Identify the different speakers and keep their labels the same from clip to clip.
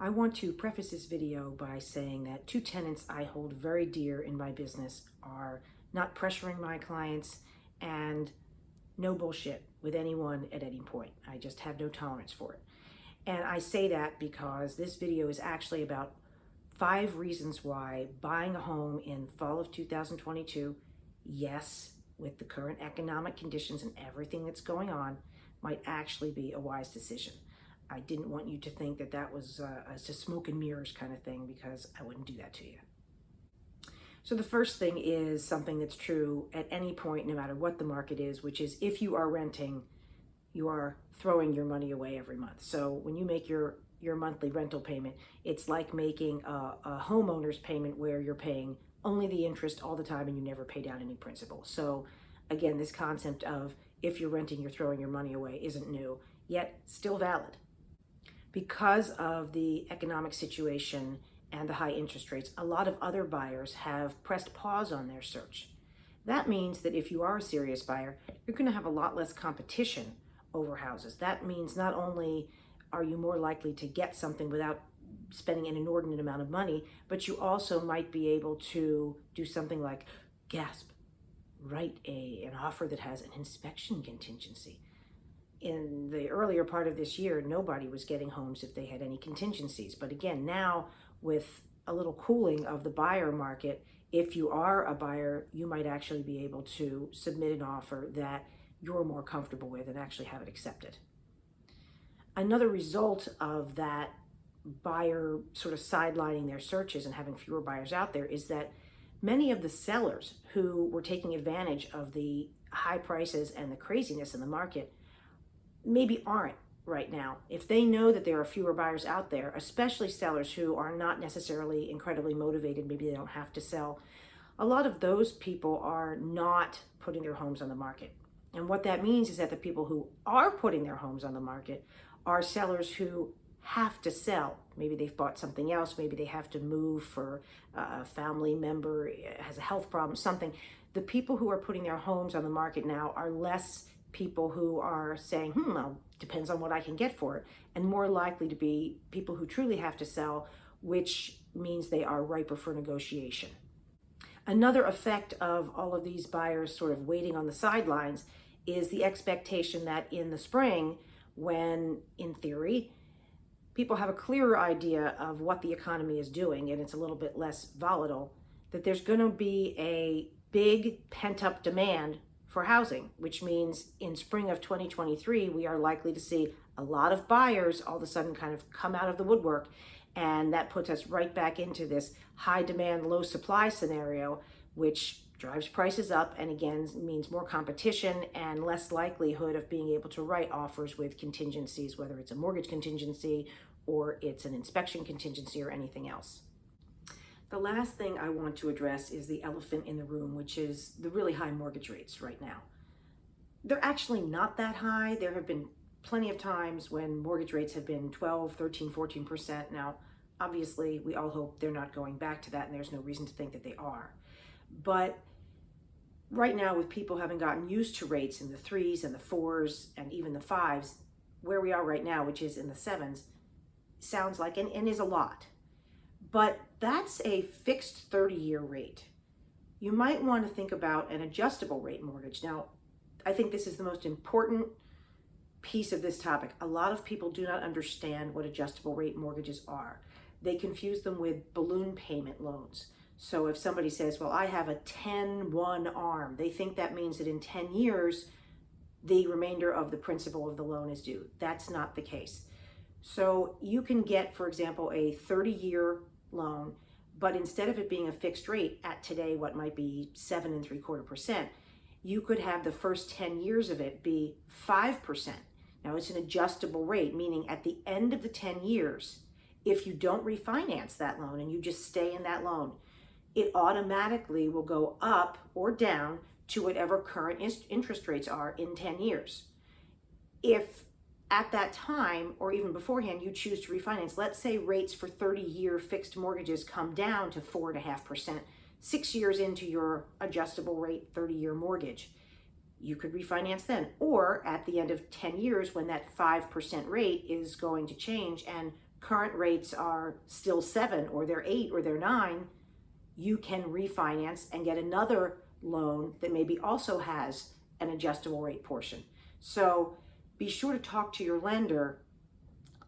Speaker 1: I want to preface this video by saying that two tenets I hold very dear in my business are not pressuring my clients and no bullshit with anyone at any point. I just have no tolerance for it. And I say that because this video is actually about 5 reasons why buying a home in fall of 2022, yes, with the current economic conditions and everything that's going on, might actually be a wise decision. I didn't want you to think that that was a smoke and mirrors kind of thing, because I wouldn't do that to you. So the first thing is something that's true at any point, no matter what the market is, which is if you are renting, you are throwing your money away every month. So when you make your monthly rental payment, it's like making a homeowner's payment where you're paying only the interest all the time and you never pay down any principal. So again, this concept of if you're renting, you're throwing your money away isn't new, yet still valid. Because of the economic situation and the high interest rates, a lot of other buyers have pressed pause on their search. That means that if you are a serious buyer, you're going to have a lot less competition over houses. That means not only are you more likely to get something without spending an inordinate amount of money, but you also might be able to do something like, gasp, write an offer that has an inspection contingency. In the earlier part of this year, nobody was getting homes if they had any contingencies. But again, now with a little cooling of the buyer market, if you are a buyer, you might actually be able to submit an offer that you're more comfortable with and actually have it accepted. Another result of that buyer sort of sidelining their searches and having fewer buyers out there is that many of the sellers who were taking advantage of the high prices and the craziness in the market maybe aren't right now. If they know that there are fewer buyers out there, especially sellers who are not necessarily incredibly motivated, maybe they don't have to sell, a lot of those people are not putting their homes on the market. And what that means is that the people who are putting their homes on the market are sellers who have to sell. Maybe they've bought something else, maybe they have to move for a family member has a health problem, something. The people who are putting their homes on the market now are less people who are saying, well, depends on what I can get for it, and more likely to be people who truly have to sell, which means they are riper for negotiation. Another effect of all of these buyers sort of waiting on the sidelines is the expectation that in the spring, when in theory, people have a clearer idea of what the economy is doing and it's a little bit less volatile, that there's going to be a big pent-up demand for housing, which means in spring of 2023, we are likely to see a lot of buyers all of a sudden kind of come out of the woodwork. And that puts us right back into this high demand, low supply scenario, which drives prices up and again means more competition and less likelihood of being able to write offers with contingencies, whether it's a mortgage contingency or it's an inspection contingency or anything else. The last thing I want to address is the elephant in the room, which is the really high mortgage rates right now. They're actually not that high. There have been plenty of times when mortgage rates have been 12, 13, 14%. Now, obviously, we all hope they're not going back to that, and there's no reason to think that they are. But right now, with people having gotten used to rates in the 3s and the 4s and even the 5s, where we are right now, which is in the 7s, sounds like, and is a lot. But that's a fixed 30-year rate. You might want to think about an adjustable rate mortgage. Now, I think this is the most important piece of this topic. A lot of people do not understand what adjustable rate mortgages are. They confuse them with balloon payment loans. So if somebody says, well, I have a 10-1 ARM, they think that means that in 10 years, the remainder of the principal of the loan is due. That's not the case. So you can get, for example, a 30-year loan, but instead of it being a fixed rate at today, what might be 7.75%, you could have the first 10 years of it be 5%. Now it's an adjustable rate, meaning at the end of the 10 years, if you don't refinance that loan and you just stay in that loan, it automatically will go up or down to whatever current interest rates are in 10 years. If at that time, or even beforehand, you choose to refinance, let's say rates for 30-year fixed mortgages come down to 4.5%, 6 years into your adjustable rate 30-year mortgage. You could refinance then, or at the end of 10 years when that 5% rate is going to change and current rates are still 7 or they're 8 or they're 9, you can refinance and get another loan that maybe also has an adjustable rate portion. So be sure to talk to your lender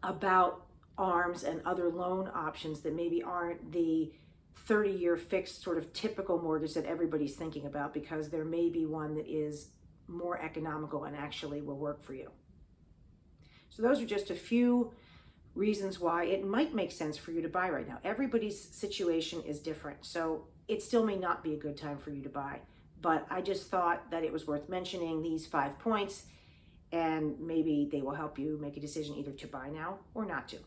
Speaker 1: about ARMs and other loan options that maybe aren't the 30-year fixed sort of typical mortgage that everybody's thinking about, because there may be one that is more economical and actually will work for you. So those are just a few reasons why it might make sense for you to buy right now. Everybody's situation is different, so it still may not be a good time for you to buy. But I just thought that it was worth mentioning these 5 points, and maybe they will help you make a decision either to buy now or not to.